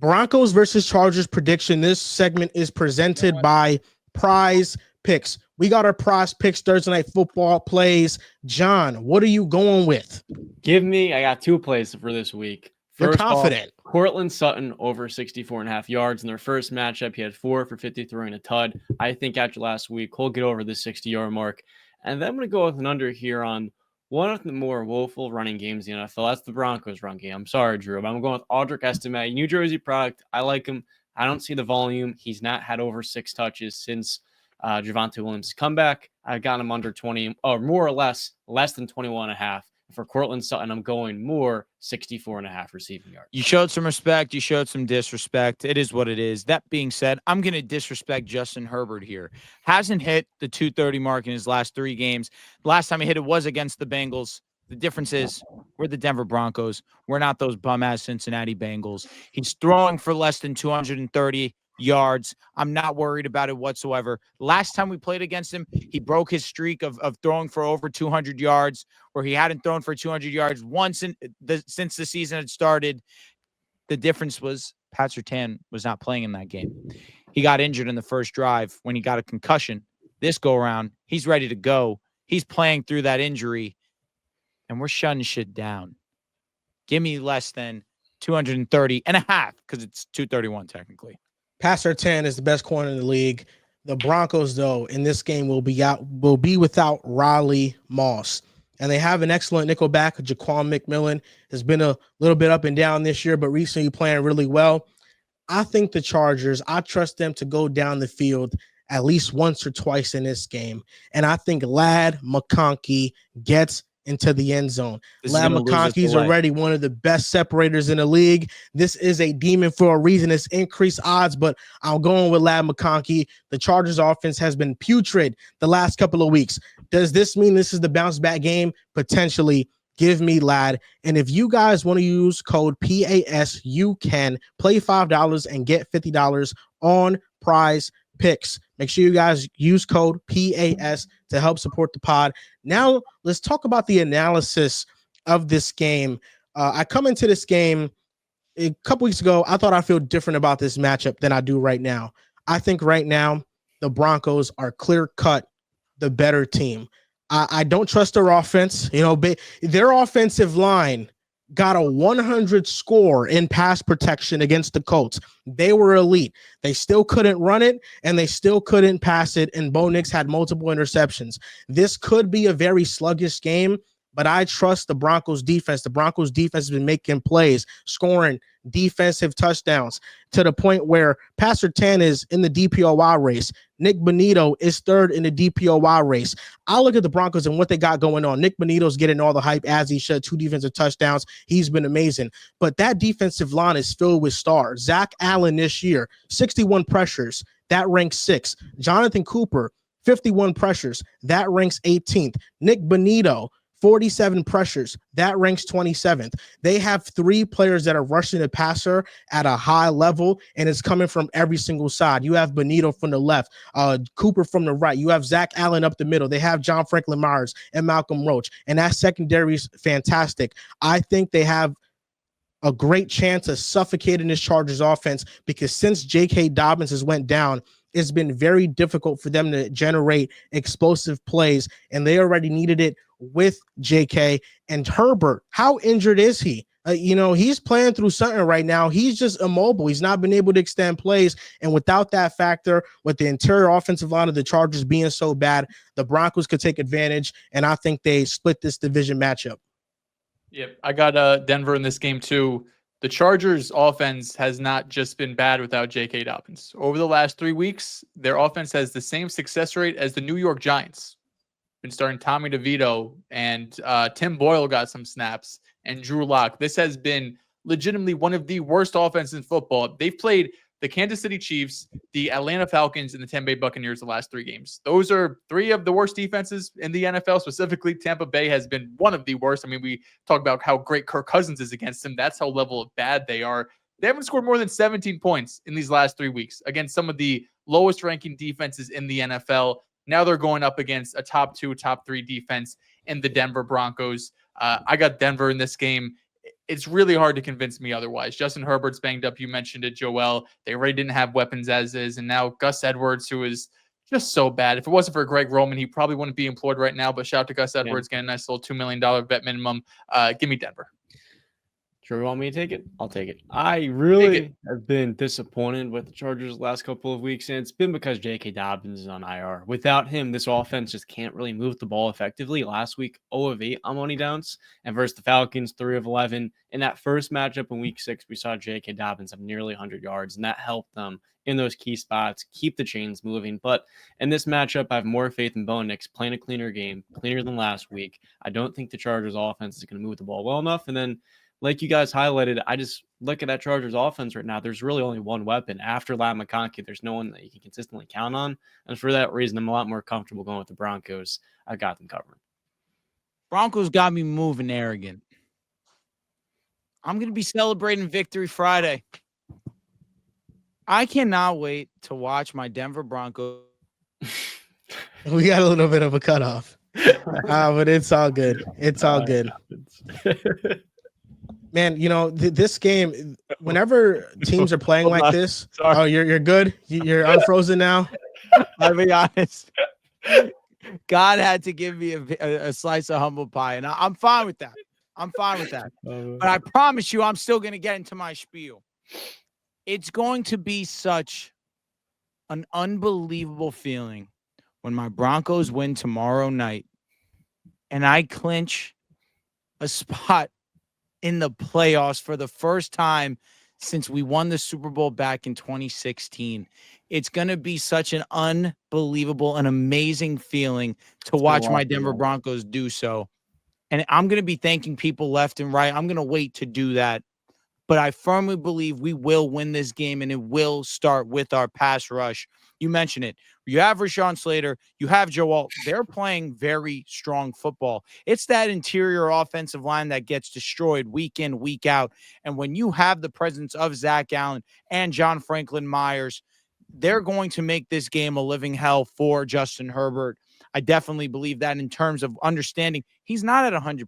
Broncos versus Chargers prediction. This segment is presented by Prize Picks. We got our Prize Picks Thursday Night Football plays. John, what are you going with? I got 2 plays for this week. You're confident. Courtland Sutton over 64.5 yards in their first matchup. He had 4 for 53 and a tud. I think after last week, he'll get over the 60-yard mark. And then I'm going to go with an under here on one of the more woeful running games in the NFL. That's the Broncos run game. I'm sorry, Drew, but I'm going with Audric Estime, New Jersey product. I like him. I don't see the volume. He's not had over 6 touches since Javonte Williams' comeback. I've got him under 20, or more or less than 21.5. For Courtland Sutton, I'm going more 64.5 receiving yards. You showed some respect. You showed some disrespect. It is what it is. That being said, I'm going to disrespect Justin Herbert here. Hasn't hit the 230 mark in his last 3 games. Last time he hit it was against the Bengals. The difference is we're the Denver Broncos. We're not those bum-ass Cincinnati Bengals. He's throwing for less than 230 yards. I'm not worried about it whatsoever. Last time we played against him, he broke his streak of throwing for over 200 yards, where he hadn't thrown for 200 yards once since the season had started. The difference was Pat Surtain was not playing in that game. He got injured in the first drive when he got a concussion. This go around, he's ready to go. He's playing through that injury, and we're shutting shit down. Give me less than 230.5 because it's 231 technically. Pat Surtain is the best corner in the league. The Broncos, though, in this game will be without Riley Moss. And they have an excellent nickelback. Jaquan McMillan has been a little bit up and down this year, but recently playing really well. I think the Chargers, I trust them to go down the field at least once or twice in this game. And I think Ladd McConkey gets into the end zone. Ladd McConkey's already one of the best separators in the league. This is a demon for a reason. It's increased odds, but I'm going with Ladd McConkey. The Chargers offense has been putrid the last couple of weeks. Does this mean this is the bounce back game? Potentially. Give me Ladd. And if you guys want to use code PAS, you can play $5 and get $50 on Prize Picks. Make sure you guys use code PAS to help support the pod. Now, let's talk about the analysis of this game. I come into this game a couple weeks ago. I thought I feel different about this matchup than I do right now. I think right now the Broncos are clear-cut the better team. I don't trust their offense. Their offensive line got a 100 score in pass protection against the Colts. They were elite. They still couldn't run it, and they still couldn't pass it, and Bo Nix had multiple interceptions. This could be a very sluggish game, but I trust the Broncos defense. The Broncos defense has been making plays, scoring defensive touchdowns to the point where Pat Surtain is in the DPOY race. Nick Bonito is third in the DPOY race. I look at the Broncos and what they got going on. Nick Bonito's getting all the hype as he should. 2 defensive touchdowns. He's been amazing. But that defensive line is filled with stars. Zach Allen this year, 61 pressures. That ranks 6th. Jonathan Cooper, 51 pressures. That ranks 18th. Nick Bonito, 47 pressures. That ranks 27th. They have 3 players that are rushing the passer at a high level, and it's coming from every single side. You have Bonito from the left, Cooper from the right. You have Zach Allen up the middle. They have John Franklin Myers and Malcolm Roach, and that secondary is fantastic. I think they have a great chance of suffocating this Chargers offense because since J.K. Dobbins has went down, it's been very difficult for them to generate explosive plays, and they already needed it with JK. And Herbert, how injured is he? He's playing through something right now. He's just immobile. He's not been able to extend plays. And without that factor, with the interior offensive line of the Chargers being so bad, the Broncos could take advantage. And I think they split this division matchup. Yep. I got Denver in this game too. The Chargers offense has not just been bad without J.K. Dobbins. Over the last 3 weeks, their offense has the same success rate as the New York Giants. Been starting Tommy DeVito, and Tim Boyle got some snaps, and Drew Lock. This has been legitimately one of the worst offenses in football. They've played the Kansas City Chiefs, the Atlanta Falcons, and the Tampa Bay Buccaneers the last 3 games. Those are 3 of the worst defenses in the NFL. Specifically, Tampa Bay has been one of the worst. I mean, we talk about how great Kirk Cousins is against them. That's how level of bad they are. They haven't scored more than 17 points in these last 3 weeks against some of the lowest ranking defenses in the NFL. Now they're going up against a top 2, top 3 defense in the Denver Broncos. I got Denver in this game. it's really hard to convince me otherwise. Justin Herbert's banged up. You mentioned it, Joel. They already didn't have weapons as is. And now Gus Edwards, who is just so bad. If it wasn't for Greg Roman, he probably wouldn't be employed right now. But shout out to Gus Edwards, getting a nice little $2 million vet minimum. Give me Denver. Sure, you want me to take it? I'll take it. I really have been disappointed with the Chargers the last couple of weeks, and it's been because J.K. Dobbins is on IR. Without him, this offense just can't really move the ball effectively. Last week, 0 of 8 on money downs, and versus the Falcons, 3 of 11. In that first matchup in Week 6, we saw J.K. Dobbins have nearly 100 yards, and that helped them in those key spots, keep the chains moving. But in this matchup, I have more faith in Bo Nix playing a cleaner game, cleaner than last week. I don't think the Chargers offense is going to move the ball well enough, and then like you guys highlighted, I just look at that Chargers offense right now. There's really only one weapon. After Ladd McConkey, there's no one that you can consistently count on. And for that reason, I'm a lot more comfortable going with the Broncos. I've got them covered. Broncos got me moving arrogant. I'm going to be celebrating Victory Friday. I cannot wait to watch my Denver Broncos. We got a little bit of a cutoff. But it's all good. It's all good. Man, you know, this game, whenever teams are playing like this, oh, you're good? You're unfrozen now? I'll be honest. God had to give me a slice of humble pie, and I'm fine with that. I'm fine with that. But I promise you, I'm still going to get into my spiel. It's going to be such an unbelievable feeling when my Broncos win tomorrow night and I clinch a spot in the playoffs for the first time since we won the Super Bowl back in 2016. It's going to be such an unbelievable and amazing feeling to watch my Denver Broncos do so. And I'm going to be thanking people left and right. I'm going to wait to do that. But I firmly believe we will win this game, and it will start with our pass rush. You mentioned it. You have Rashawn Slater. You have Joe Alt. They're playing very strong football. It's that interior offensive line that gets destroyed week in, week out. And when you have the presence of Zach Allen and John Franklin Myers, they're going to make this game a living hell for Justin Herbert. I definitely believe that in terms of understanding. He's not at 100%.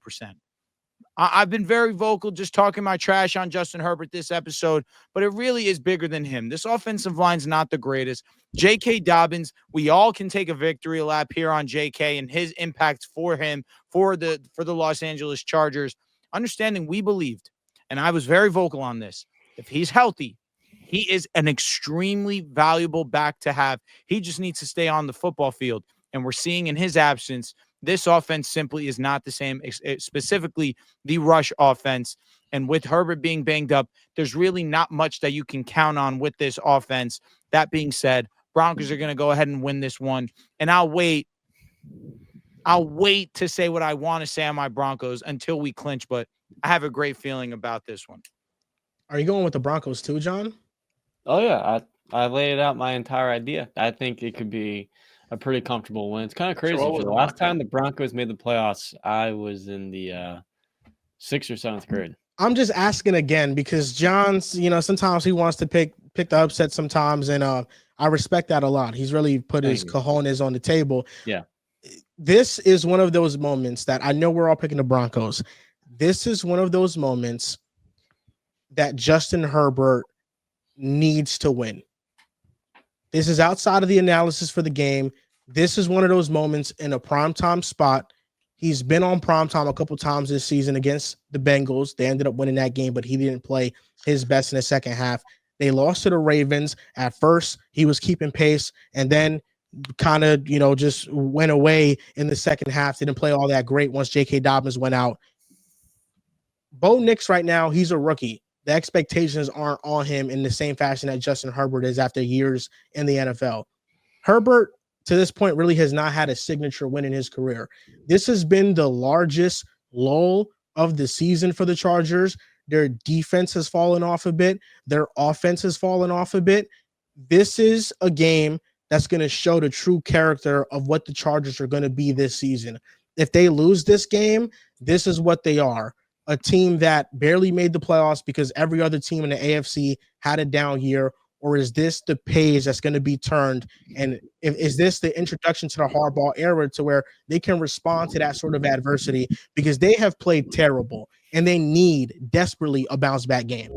I've been very vocal just talking my trash on Justin Herbert this episode, but it really is bigger than him. This offensive line's not the greatest. J.K. Dobbins, we all can take a victory lap here on J.K. and his impact for him, for the Los Angeles Chargers. Understanding we believed, and I was very vocal on this, if he's healthy, he is an extremely valuable back to have. He just needs to stay on the football field, and we're seeing in his absence, this offense simply is not the same, specifically the rush offense. And with Herbert being banged up, there's really not much that you can count on with this offense. That being said, Broncos are going to go ahead and win this one. And I'll wait to say what I want to say on my Broncos until we clinch, but I have a great feeling about this one. Are you going with the Broncos too, John? Oh, yeah. I laid out my entire idea. I think it could be a pretty comfortable win. It's kind of crazy. For the last time the Broncos made the playoffs, I was in the 6th or 7th grade. I'm just asking again because John's, you know, sometimes he wants to pick the upset sometimes, and I respect that a lot. He's really put his cojones on the table. Yeah. This is one of those moments that I know we're all picking the Broncos. This is one of those moments that Justin Herbert needs to win. This is outside of the analysis for the game. This is one of those moments in a primetime spot. He's been on primetime a couple times this season against the Bengals. They ended up winning that game, but he didn't play his best in the second half. They lost to the Ravens. At first, he was keeping pace, and then kind of, you know, just went away in the second half. Didn't play all that great once J.K. Dobbins went out. Bo Nix right now, he's a rookie. The expectations aren't on him in the same fashion that Justin Herbert is after years in the NFL. Herbert, to this point, really has not had a signature win in his career. This has been the largest lull of the season for the Chargers. Their defense has fallen off a bit. Their offense has fallen off a bit. This is a game that's going to show the true character of what the Chargers are going to be this season. If they lose this game, this is what they are. A team that barely made the playoffs because every other team in the AFC had a down year, or is this the page that's going to be turned? And is this the introduction to the hardball era to where they can respond to that sort of adversity, because they have played terrible and they need desperately a bounce back game?